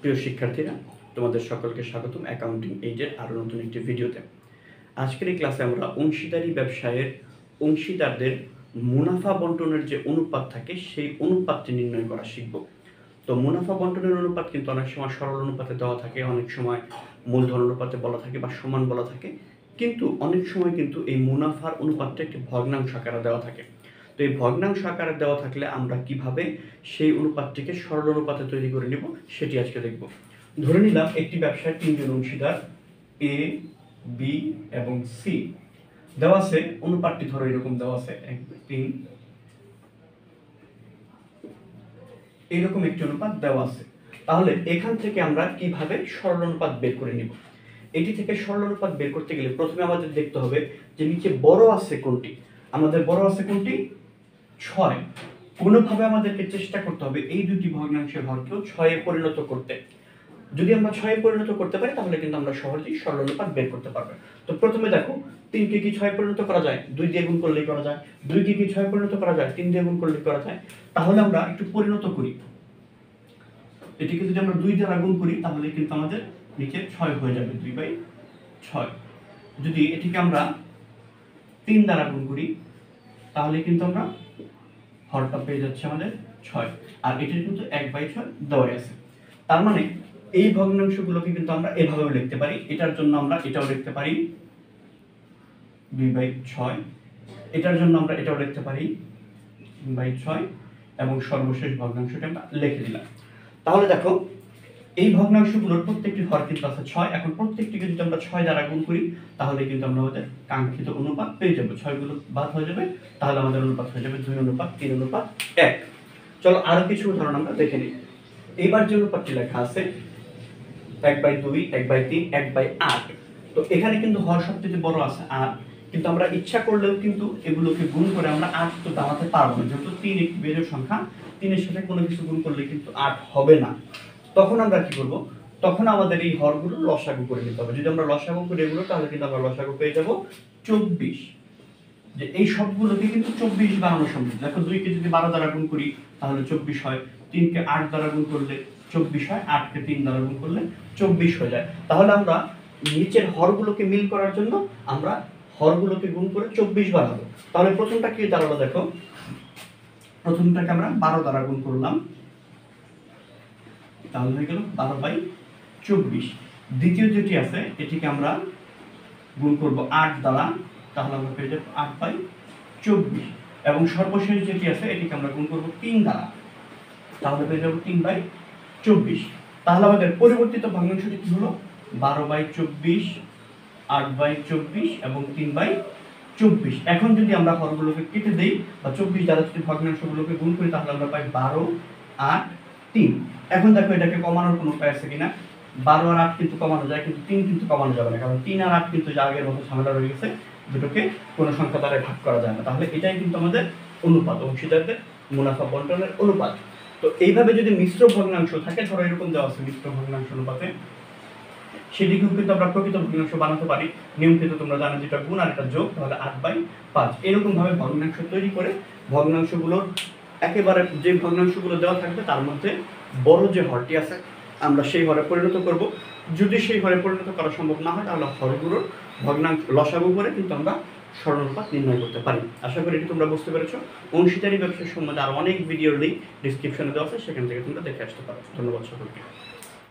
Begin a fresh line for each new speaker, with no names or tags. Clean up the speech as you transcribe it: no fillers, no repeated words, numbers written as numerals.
প্রিয় শিক্ষার্থীরা, তোমাদের সকলকে স্বাগতম অ্যাকাউন্টিং এইডের আরও নতুন একটি ভিডিওতে। আজকের এই ক্লাসে আমরা অংশীদারি ব্যবসায়ের অংশীদারদের মুনাফা বন্টনের যে অনুপাত থাকে সেই অনুপাতটি নির্ণয় করা শিখব। তো মুনাফা বন্টনের অনুপাত কিন্তু অনেক সময় সরল অনুপাতে দেওয়া থাকে, অনেক সময় মূলধন অনুপাতে বলা থাকে বা সমান বলা থাকে, কিন্তু অনেক সময় কিন্তু এই মুনাফার অনুপাতটা একটি ভগ্নাংশ আকারে দেওয়া থাকে। তো এই ভগ্নাংশ আকারে দেওয়া থাকলে আমরা কিভাবে সেই অনুপাতটিকে সরল অনুপাতে তৈরি করে নেব সেটি আজকে দেখব। ধরে নিলাম একটি ব্যবসায় তিনজন অংশীদার এ, বি এবং সি দেওয়া আছে। অনুপাতটি ধরো এরকম দেওয়া আছে 1/3, এইরকম একটি অনুপাত দেওয়া আছে। তাহলে এখান থেকে আমরা কিভাবে সরল অনুপাত বের করে নিব? এটি থেকে সরল অনুপাত বের করতে গেলে প্রথমে আমাদের দেখতে হবে যে নিচে বড় আছে কোনটি। আমাদের বড় আছে কোনটি? 6। কোনোভাবে আমাদেরকে চেষ্টা করতে হবে এই দুটি ভগ্নাংশের হরকেও 6 এ পরিণত করতে। যদি আমরা 6 এ পরিণত করতে পারি তাহলে কিন্তু আমরা সহজেই সরল অনুপাত বের করতে পারবো। তো প্রথমে দেখো 3 কে কি 6 এ পরিণত করা যায়? 2 দিয়ে গুণ করলেই করা যায়। 2 কে কি 6 এ পরিণত করা যায়? 3 দিয়ে গুণ করলেই করা যায়। তাহলে আমরা একটু পরিণত করি। এটিকে যদি আমরা 2 দ্বারা গুণ করি তাহলে কিন্তু আমাদের নিচে 6 হয়ে যাবে, 2/6। যদি এটিকে আমরা 3 দ্বারা গুণ করি তাহলে কিন্তু আমরা হরটা পেয়ে যাচ্ছে আমাদের 6, আর এটির কিন্তু 1/6 দেওয়া আছে। তার মানে এই ভগ্নাংশগুলোকে কিন্তু আমরা এভাবেও লিখতে পারি। এটার জন্য আমরা এটাও লিখতে পারি 2/6, এটার জন্য আমরা এটাও লিখতে পারি 2/6, এবং সর্বশেষ ভগ্নাংশটা আমরা লিখে দিলাম। তাহলে দেখো এই ভগ্নাংশগুলোর প্রত্যেকটি হর কিন্তু আছে 6। এখন প্রত্যেকটিকে যদি আমরা 6 দ্বারা গুণ করি তাহলে কিন্তু আমরা আমাদের কাঙ্ক্ষিত অনুপাত পেয়ে যাব। 6 গুলো বাদ হয়ে যাবে, তাহলে আমাদের অনুপাত হয়ে যাবে 2:3:1। চলো আরো কিছু উদাহরণ আমরা দেখে নিই। এবার যে অনুপাতটি লেখা আছে 1/2, 1/3, 1/8। তো এখানে কিন্তু হর সবচেয়ে বড় আছে 8, কিন্তু আমরা ইচ্ছা করলেও কিন্তু এগুলোকে গুণ করে আমরা 8 তো দাঁড়াতে পারবো না, যেহেতু 3 একটি বেজোড় সংখ্যা। 3 এর সাথে কোনো কিছু গুণ করলে কিন্তু 8 হবে না। তখন আমরা কি করব? তখন আমাদের এই হরগুলো লসাগু করে নিতে হবে। যদি আমরা লসাগু করি এগুলো তাহলে কিন্তু আমরা লসাগু পেয়ে যাব 24। যে এই সবগুলোকে কিন্তু 24 বানানো সম্ভব। দেখো 2 কে যদি 12 দ্বারা গুণ করি তাহলে 24 হয়, 3 কে 8 দ্বারা গুণ করলে 24 হয়, 8 কে 3 দ্বারা গুণ করলে 24 হয়ে যায়। তাহলে আমরা নিচের হরগুলোকে মিল করার জন্য আমরা হরগুলোকে গুণ করে 24 বানাবো। তাহলে প্রথমটা কি দাঁড়ালো? দেখো প্রথমটাকে আমরা 12 দ্বারা গুণ করলাম, তাহলে হয়ে গেল 12/24। দ্বিতীয় যেটি আছে এটিকে আমরা গুণ করব 8 দ্বারা, তাহলে আমরা পেয়ে যাব 8/24। এবং সর্বশেষ যেটি আছে এটিকে আমরা গুণ করব 3 দ্বারা, তাহলে পেয়ে যাব 3/24। তাহলে আমাদের পরিবর্তিত ভগ্নাংশটি কি হলো? 12/24, 8/24 এবং 3/24। এখন যদি আমরা হরগুলোকে কেটে দেই বা 24 দ্বারা যদি ভগ্নাংশগুলোকে গুণ করি তাহলে আমরা পাই 12, 8, 3। এখন দেখো এটাকে কমানোর কোনো উপায় আছে কিনা? 12 আর 8 কিন্তু কমানো যায়, কিন্তু 3 কিন্তু কমানো যাবে না, কারণ 3 আর 8 কিন্তু আগের মতো ঝামেলা রয়ে গেছে, দুটোকে কোনো সংখ্যা দ্বারা ভাগ করা যায় না। তাহলে এটাই কিন্তু আমাদের অনুপাত, অংশীদারদের মুনাফা বন্টনের অনুপাত। তো এইভাবে যদি মিশ্র ভগ্নাংশ থাকে, ধরো এরকম দেওয়া আছে মিশ্র ভগ্নাংশ অনুপাতে, সেটিকেও কিন্তু আমরা প্রকৃত ভগ্নাংশ বানাতে পারি। নিয়ম কিন্তু তোমরা জানো, যেটা গুণ আর এটা যোগ, তাহলে 8/5। এরকম ভাবে ভগ্নাংশ তৈরি করে ভগ্নাংশগুলোর একেবারে যে ভগ্নাংশগুলো দেওয়া থাকবে তার মধ্যে বড় যে হরটি আছে আমরা সেই হরে পরিণত করব। যদি সেই হরে পরিণত করা সম্ভব না হয় তাহলে হরগুলোর ভগ্নাংশ লসাগু করে কিন্তু আমরা সরল অনুপাত নির্ণয় করতে পারি। আশা করি এটি তোমরা বুঝতে পেরেছো। অংশীদারি ব্যবসার সম্বন্ধে আরো অনেক ভিডিওর লিংক ডেসক্রিপশনে দেওয়া আছে, সেখান থেকে তোমরা দেখে আসতে পারো। ধন্যবাদ সকলকে।